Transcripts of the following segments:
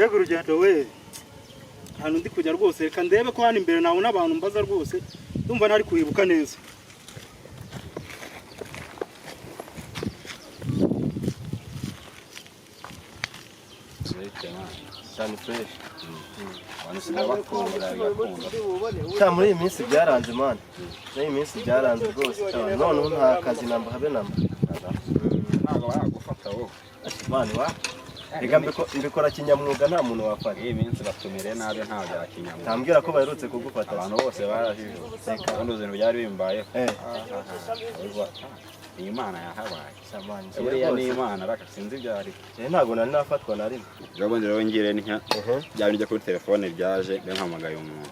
Mbega urugendo we hano ndi kujya rwose reka ndebe ko hano imbere nabona abantu mbaza rwose ndumva ntari kuyibuka neza. Cyane fresh. Muri iyi minsi byaranze man. Muri iyi minsi byaranze rwose. None ubu nta kazi namba habe namba. Ntabwo baragufata wowe. Man wa. Reka mbikora kinyamwuga nta muntu wafata. Iyi minsi batumire nabi nta bya kinyamwuga. Tambwira ko baherutse kugufata. Abantu bose barajije. Kandi uzino byari bimbaye. Ni Imana yahabaye. Buriya ni Imana rakasinzi byari. Ntabwo nari nafatwa na rimwe. Gabonye rero ngire ntya. Byabinje kuri telefone byaje behamagaye umuntu.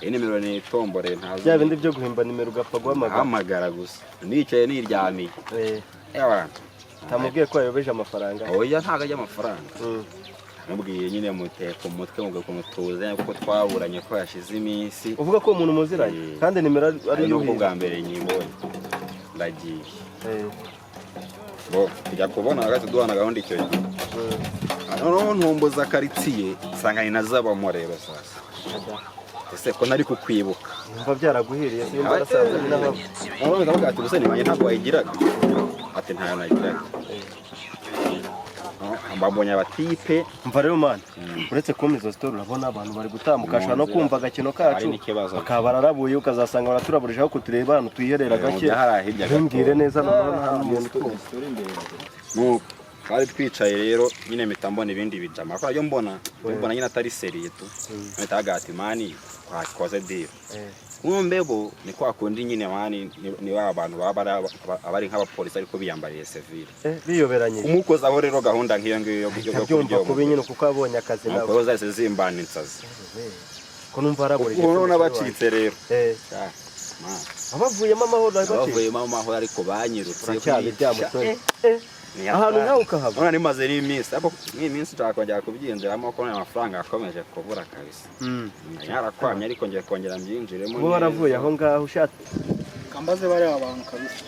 Iyi nimero ni tombore ntazi. Bya bindi byo guhimba nimero ugapfa guhamagara. Hamagara gusa. Nicaye niryamiye. Ewa. Tamubwiye ko yayobeje amafaranga. Oya ntaga y'amafaranga. Mubwiye nyine muteka umutwe mubwo kumutuze kuko twaburanye ko yashize iminsi. Uvuga ko umuntu muziranye kandi nimero ari n'ubwo bwa mbere nyibonye. Ndagiye. Bo kujya kubona hagati duhana gahunda icyo gihe. Noneho ntumbuza karitsiye sanga ni nazabamo rero sasa. Ese ko nari kukwibuka. Numva byaraguhiriye simba arasaza ni naho. None ndavuga ati gusa nimanye ntabwo wayigiraga. Ati ntayo nagiraga. Mbabonye abatipe mva rero man uretse kumpa izo story urabona abantu bari gutambuka no kumva agakino kacu bakaba bararabuye ukazasanga baraturaburishaho kutureba hano tuyiherera gake ntumbwire neza twari twicaye rero nyine mpita mbona ibindi bijama ko ryo mbona nyine atari seriye tu mpita hagati mani twakoze deal Mwumbebo ni kwa kundi nyine mani ni wa abantu abari nk'abapolisi ariko biyambariye civil. Biyoberanye. Umukoza aho rero gahunda nk'iyo ngiyo yo kuryo. Kubinyine kuko abonye akazi nawe. Ko zase zimbanitsaza. Ko numva araburi. Uno nabacitse rero. Abavuyemo amahoro bacitse. Abavuyemo amahoro ariko banyirutse. Cyane byamutse. Ahantu nawe ukahava. Ona nimaze iri iminsi ariko nk'iminsi cyakongera kubyinjiramo ko amafaranga akomeje kubura kabisa. Yarakwamye ariko ngiye kongera mbyinjiremo. Bo baravuye aho ngaho ushatse. Kambaze bari abantu kabisa.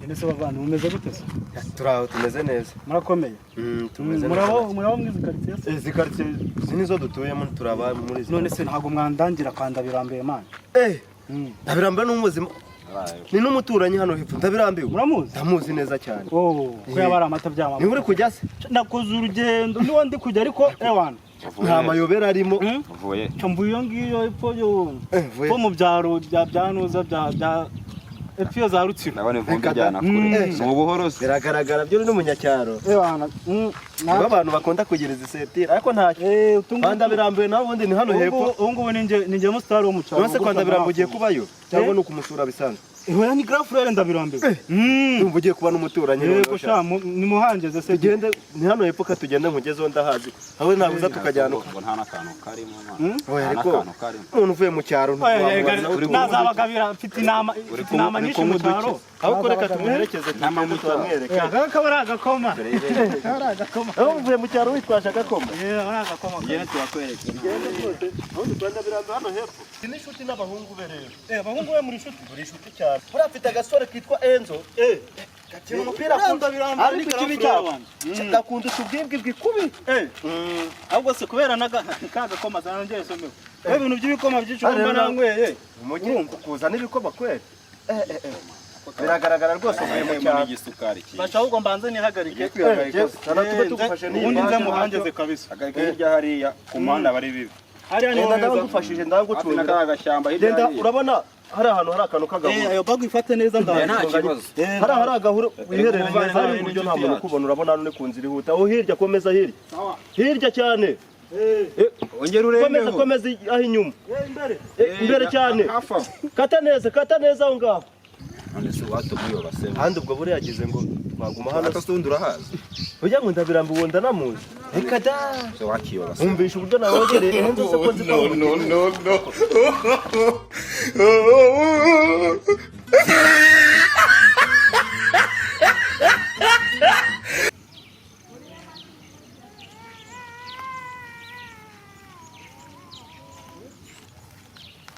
Nese bavana umeze gute se? Turaho tumeze neza. Murakomeye. Tumeze neza. Murabo mwizikaritiye. Zikaritiye zinizo dutuyemo turaba muri. None se ntago mwandangira kanda birambiye man. Ndabirambiye n'umuzima. Ni n'umuturanyi hano hepfo ndabirambiwe. Muramuzi? Ndamuzi neza cyane. Ko yabara amata byama. Ni uri kujya se? Nakoze urugendo niwo ndi kujya ariko ewana. Nta mayobera arimo. Uvuye. Mvuye ngiyo epfo yo. Fo mu byaro byanuza bya Epfo za Rutsiro. Nabone vumbi jyana kure. Mu buhorose. Biragaragara byo n'umunyacyaro. Ewana. Abantu bakunda kugira izisetira ariko ntacyo. Kwanda birambiwe naho ubundi ni hano hepfo. Ubungubu ninjye mu star wo mu cyaro. Nose kwanda birambiwe ugiye kubayo. Cyangwa no kumusura bisanzwe. Ewa ni grand frère ndabirambiwe. Ndumva ugiye kuba n'umuturanyi rero. Yego sha ni muhangeze se. Tugende ni hano hepfo ka tugende nkugezo ndahazi. Aho nabuza tukajyana. Ngo nta nakantu karimo. Oya ariko umuntu uvuye mu cyaro nazabagabira mfite inama nyinshi mu cyaro. Aho kureka tumuherekeze tumuherekeze turamwereka. Akabara agakoma. Aho uvuye mu cyaro witwaje agakoma. Ari agakoma. Ngene turakwereka. Aho Rwanda birambiwe hano hepfo. Ni inshuti n'abahungu be rero. Abahungu be muri inshuti. Muri inshuti cyane. Muri afite agasore kitwa Enzo. Gakina umupira akunda birambiwe ariko ikibi cyabo. Gakunda ubwibwi bwikubi. Ahubwo se kubera n'agakoma zanongeye somewe. Ibintu by'ibikoma byinshi umba nanyweye. Umujyi kuzana ibikoma kwera. Biragaragara rwose uvuye mu cyaro. Basha ahubwo mbanze nihagarike. Ubundi nze muhangeze kabisa. Hagarika hirya hariya ku muhanda bari bibi. Hariya niho ndagufashije ndagucunga. N'aka gashyamba hirya hariya. Urabona hari ahantu hari akantu kagahura. Ayo bagu ifate neza ndaje. Nta kibazo. Hari agahura wiherereye hari uburyo nta muntu ukubona urabona hano ni kunzira ihuta. Aho hirya komeza hirya. Hirya cyane. Ongera urebe. Komeza aho inyuma. Imbere cyane. Kata neza aho ngaho. None se watumiyo basema. Handi ubwo buri yagize ngo twaguma hano. Atasundi urahazi. Ujya ngo ndabirambiwe wonda namuzi. Reka da. Se wakiyo basema. Umvisha uburyo nawogereye Enzo se ko nzi ko.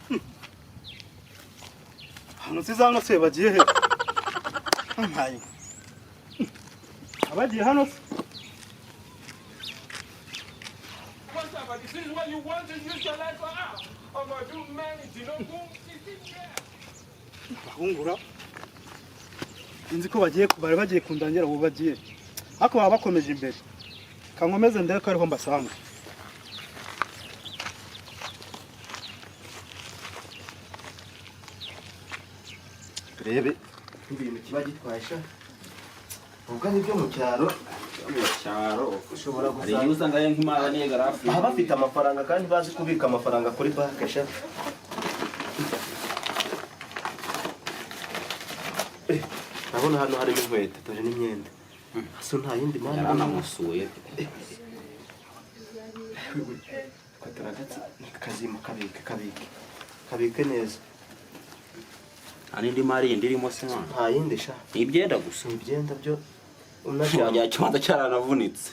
No. hano sizano se bagiye he nkaye abagiye hano se bahungura inzi ko bari bagiye kundangira ubu bagiye ariko baba bakomeje imbere kankomeze ndebe ko ariho mbasanga turebe ibintu kiba gitwasha ubwo ni byo mu cyaro ushobora gusanga hari usanga ari nk'imana niye garafi baba bafite amafaranga kandi bazi kubika amafaranga kuri banki sha urabona hano harimo inkweto dore n'imyenda so nta yindi mani yaranamusuye kataragatse kazima kabike neza hari indi mari yindi irimo se mwana nta yindi sha ibyenda gusa ibyenda byo unajya cyonda cyaranavunitse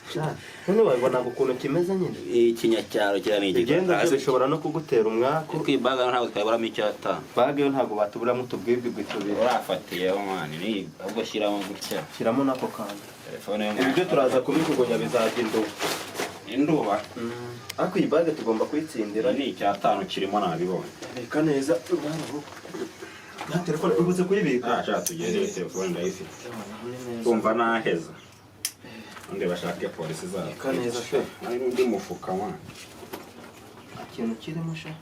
none wabona ukuntu kimeze nyine ikinyacyaro kiranigeza ibyenda byo bishobora no kugutera umwaka kwibaga ntabwo twaburamo icyatanu bage yo ntabwo batuburamo tubwibwe gwitubira urafatiye mwana ni ahubwo shyiramo gutya shyiramo nako kantu telefone yo ibyo turaza kubikugonya bizajya induba ariko iyi bage tugomba kuyitsindira ni icyatanu kirimo nabibonye reka neza nta telefone ubuze kuyibika ashaka tugende telefone ndayifite kumva naheza undi bashake polisi zabo reka neza se ari undi mufuka mwana ikintu kirimo sha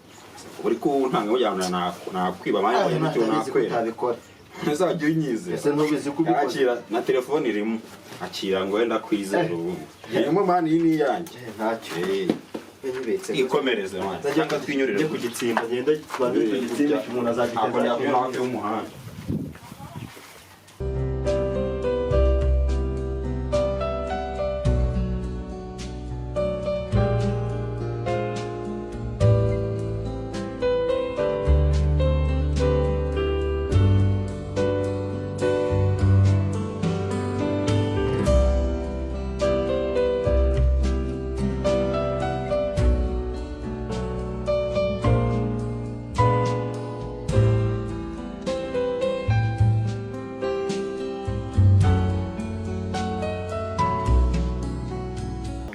uri kuntanga ujyana nakwiba manje n'icyo nakwera ntabikora ntazajya unyize ese ntubizi kubikora akira na telefone irimo akira ngo wenda kwizera ubundi yemwe mani iyi ni iyanjye ntacyo yibetse ikomereze mwana cyangwa twinyurire ku gitsimba ngenda twanze ku gitsimba umuntu azagiteza hafi y'umuhanda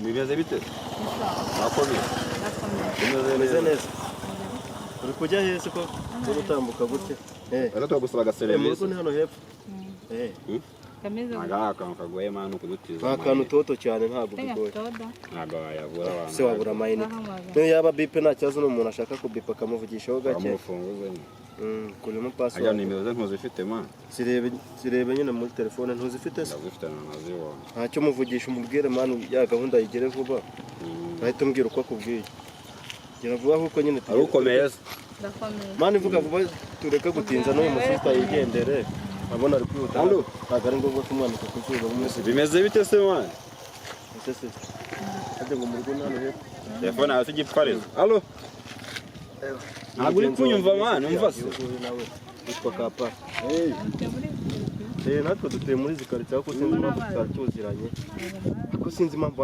bimeze bite nakomeye bimeze neza uri kujya hese ko uri gutambuka gute rero tugusaba mu rugo agaserivisi ni hano hepfo akantu kagoye mani ukudutiza akantu toto cyane ntabwo bigoye ntabwo wayabura abantu se wabura amayinite niyo yaba bipe nta kibazo n'umuntu ashaka kubipa akamuvugishaho gake bamufunguze kurimo ajya password nimero ze ntuzifite mani zirebe nyine muri telefone ntuzifite se ndazifite nanazibonye ntacyo muvugisha umubwire mani ya gahunda yigere vuba ahita umbwira uko akubwiye gira vuba kuko nyine ari ukomeye se mani vuga vuba tureke gutinza n'uyu musista yigendere abona ari kwihuta ntabwo ari ngombwa kumwanika ku zuba bumwe bimeze bite se mani se ajya ngo mu rugo ni hano hepfo telefone yawe sigipfariza alo ntabwo uri kunyumva mani umva se witwa kapa natwe dutuye muri izi karitsiye ariko sinzi impamvu tutari tuziranye ariko sinzi impamvu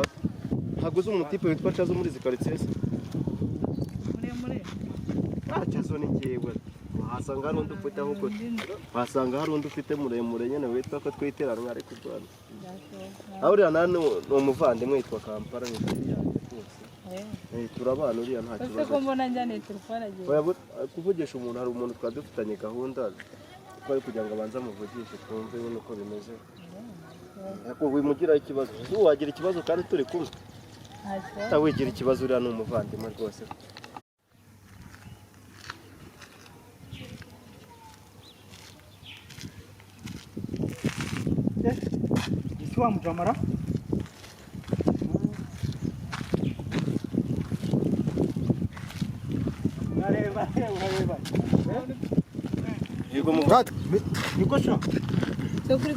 ntabwo uzi umutipe witwa Cazo muri izi karitsiye se Cazo ni njyewe wasanga hari undi ufite ahubwo wasanga hari undi ufite muremure nyine witwa ko twiteranwa ariko Rwanda aho uriya nani ni umuvandimwe witwa Kampala ni yanjye rwose turabana uriya nta kibazo ko mbona njyane telefone agiye kuvugisha umuntu hari umuntu twari dufitanye gahunda twari kugira ngo abanze amuvugishe twumve nyine uko bimeze ariko wimugiraho ikibazo wagira ikibazo kandi turi kumwe wigira ikibazo uriya ni umuvandimwe rwose isi wa mujamara urareba yego mugati niko sha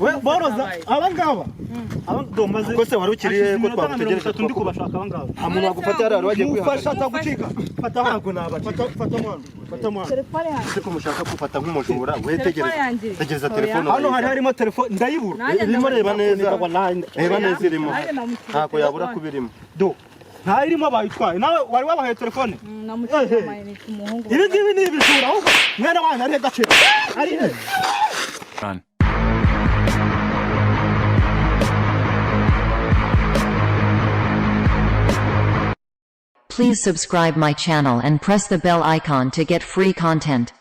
we boroza abangaba abangoma ko se wari ukiriye ko twagutegereje ndi kubashaka abangaba nta muntu wagufata yari wagiye ufasha atagucika fata ntabwo nabacika fata mwana telefone yanjye se ko mushaka gufata nk'umujura tegereza telefone hano harimo telefone ndayibura irimo reba neza irimo ntabwo yabura kubirimo do ntayirimo bayitwaye nawe wari wabahaye telefone namuciye amayinite umuhungu ibi ngibi ni ibijura ahubwo mwene wanyu ari gace ari he Run. Please subscribe my channel and press the bell icon to get free content.